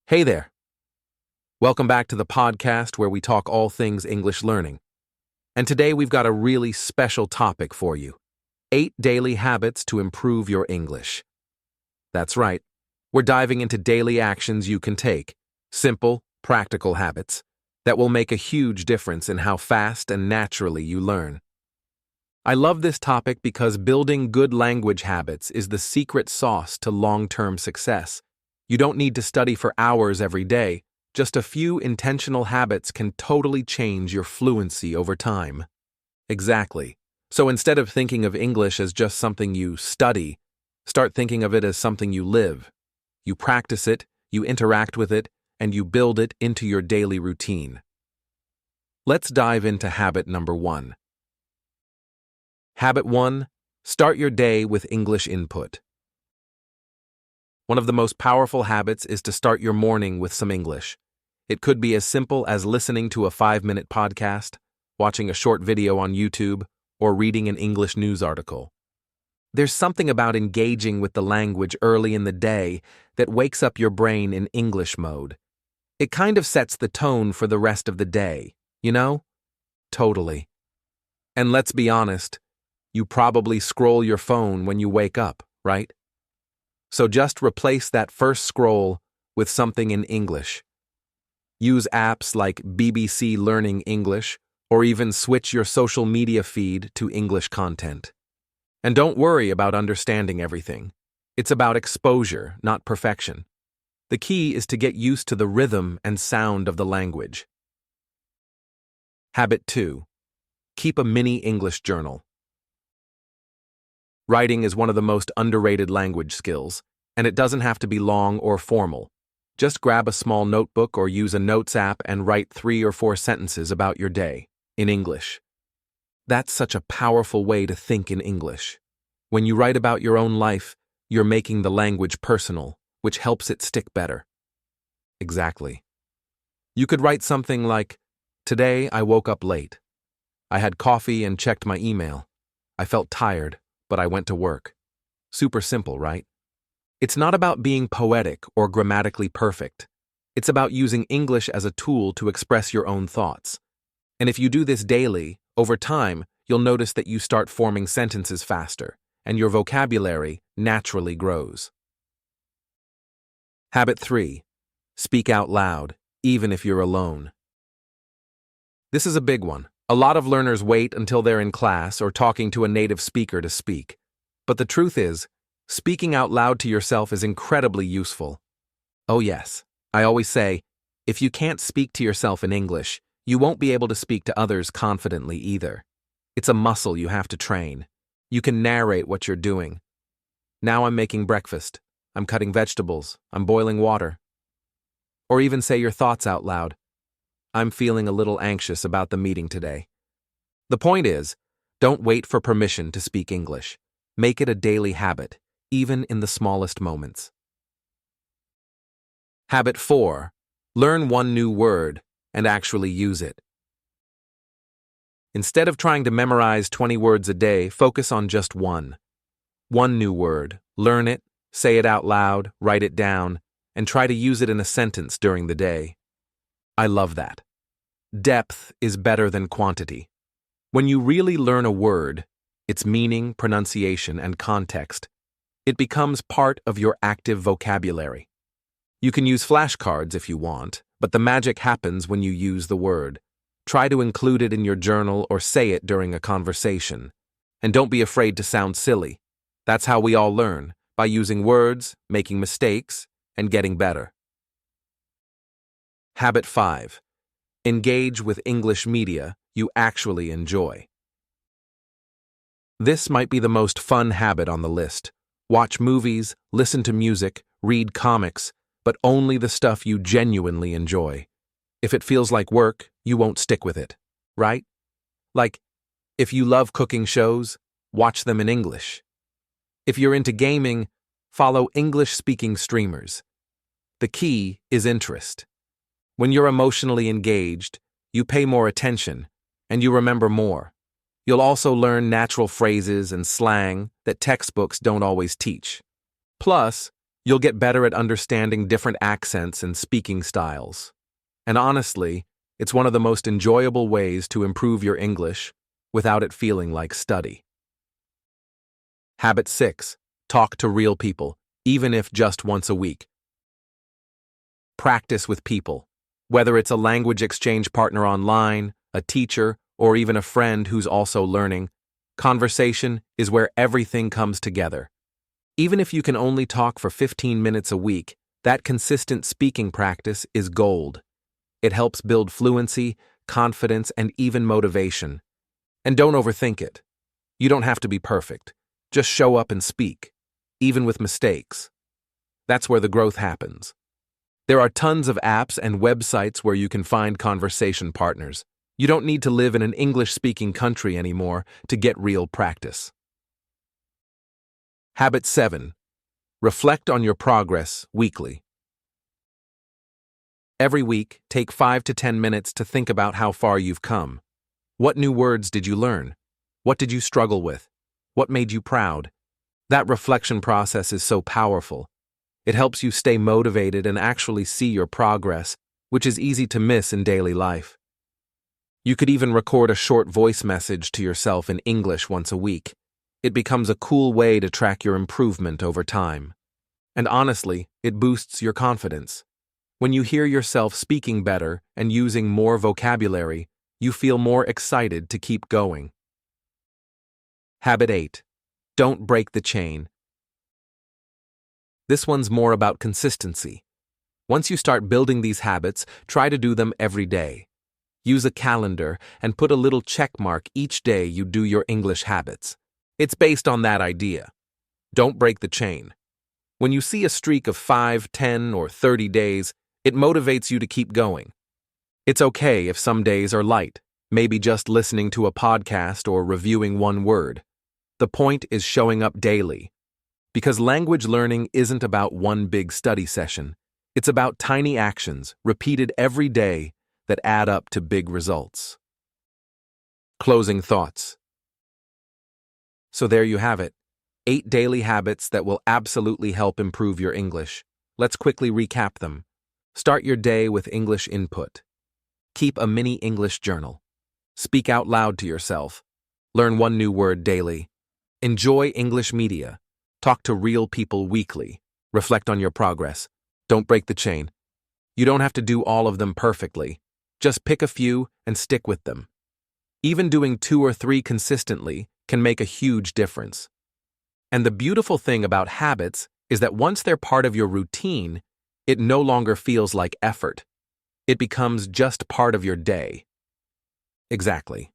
Hey there. Welcome back to the podcast where we talk all things English learning. And today we've got a really special topic for you. 8 daily habits to improve your English. That's right. We're diving into daily actions you can take, simple, practical habits, that will make a huge difference in how fast and naturally you learn. I love this topic because building good language habits is the secret sauce to long-term success. You don't need to study for hours every day. Just a few intentional habits can totally change your fluency over time. Exactly. So instead of thinking of English as just something you study, start thinking of it as something you live. You practice it, you interact with it, and you build it into your daily routine. Let's dive into habit number 1. Habit 1. Start your day with English input. One of the most powerful habits is to start your morning with some English. It could be as simple as listening to a 5-minute podcast, watching a short video on YouTube, or reading an English news article. There's something about engaging with the language early in the day that wakes up your brain in English mode. It kind of sets the tone for the rest of the day, you know? Totally. And let's be honest, you probably scroll your phone when you wake up, right? So just replace that first scroll with something in English. Use apps like BBC Learning English, or even switch your social media feed to English content. And don't worry about understanding everything. It's about exposure, not perfection. The key is to get used to the rhythm and sound of the language. Habit 2. Keep a mini English journal. Writing is one of the most underrated language skills, and it doesn't have to be long or formal. Just grab a small notebook or use a notes app and write 3 or 4 sentences about your day, in English. That's such a powerful way to think in English. When you write about your own life, you're making the language personal, which helps it stick better. Exactly. You could write something like, "Today I woke up late. I had coffee and checked my email. I felt tired, but I went to work." Super simple, right? It's not about being poetic or grammatically perfect. It's about using English as a tool to express your own thoughts. And if you do this daily, over time, you'll notice that you start forming sentences faster, and your vocabulary naturally grows. Habit 3. Speak out loud, even if you're alone. This is a big one. A lot of learners wait until they're in class or talking to a native speaker to speak. But the truth is, speaking out loud to yourself is incredibly useful. Oh yes, I always say, if you can't speak to yourself in English, you won't be able to speak to others confidently either. It's a muscle you have to train. You can narrate what you're doing. Now I'm making breakfast. I'm cutting vegetables. I'm boiling water. Or even say your thoughts out loud. I'm feeling a little anxious about the meeting today. The point is, don't wait for permission to speak English. Make it a daily habit, even in the smallest moments. Habit 4. Learn one new word and actually use it. Instead of trying to memorize 20 words a day, focus on just one. One new word. Learn it, say it out loud, write it down, and try to use it in a sentence during the day. I love that. Depth is better than quantity. When you really learn a word, its meaning, pronunciation, and context, it becomes part of your active vocabulary. You can use flashcards if you want, but the magic happens when you use the word. Try to include it in your journal or say it during a conversation. And don't be afraid to sound silly. That's how we all learn, by using words, making mistakes, and getting better. Habit 5. Engage with English media you actually enjoy. This might be the most fun habit on the list. Watch movies, listen to music, read comics, but only the stuff you genuinely enjoy. If it feels like work, you won't stick with it, right? Like, if you love cooking shows, watch them in English. If you're into gaming, follow English-speaking streamers. The key is interest. When you're emotionally engaged, you pay more attention, and you remember more. You'll also learn natural phrases and slang that textbooks don't always teach. Plus, You'll get better at understanding different accents and speaking styles. And honestly, it's one of the most enjoyable ways to improve your English without it feeling like study. Habit 6. Talk to real people, even if just once a week. Practice with people. Whether it's a language exchange partner online, a teacher, or even a friend who's also learning, conversation is where everything comes together. Even if you can only talk for 15 minutes a week, that consistent speaking practice is gold. It helps build fluency, confidence, and even motivation. And don't overthink it. You don't have to be perfect. Just show up and speak, even with mistakes. That's where the growth happens. There are tons of apps and websites where you can find conversation partners. You don't need to live in an English-speaking country anymore to get real practice. Habit 7. Reflect on your progress weekly. Every week, take 5 to 10 minutes to think about how far you've come. What new words did you learn? What did you struggle with? What made you proud? That reflection process is so powerful. It helps you stay motivated and actually see your progress, which is easy to miss in daily life. You could even record a short voice message to yourself in English once a week. It becomes a cool way to track your improvement over time. And honestly, it boosts your confidence. When you hear yourself speaking better and using more vocabulary, you feel more excited to keep going. Habit 8. Don't break the chain. This one's more about consistency. Once you start building these habits, try to do them every day. Use a calendar and put a little check mark each day you do your English habits. It's based on that idea. Don't break the chain. When you see a streak of 5, 10, or 30 days, it motivates you to keep going. It's okay if some days are light, maybe just listening to a podcast or reviewing one word. The point is showing up daily. Because language learning isn't about one big study session. It's about tiny actions, repeated every day, that add up to big results. Closing thoughts. So there you have it. 8 daily habits that will absolutely help improve your English. Let's quickly recap them. Start your day with English input. Keep a mini English journal. Speak out loud to yourself. Learn one new word daily. Enjoy English media. Talk to real people weekly. Reflect on your progress. Don't break the chain. You don't have to do all of them perfectly. Just pick a few and stick with them. Even doing 2 or 3 consistently can make a huge difference. And the beautiful thing about habits is that once they're part of your routine, it no longer feels like effort. It becomes just part of your day. Exactly.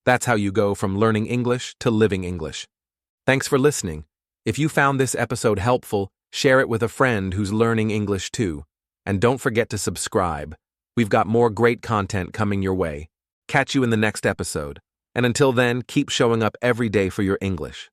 That's how you go from learning English to living English. Thanks for listening. If you found this episode helpful, share it with a friend who's learning English too. And don't forget to subscribe. We've got more great content coming your way. Catch you in the next episode. And until then, keep showing up every day for your English.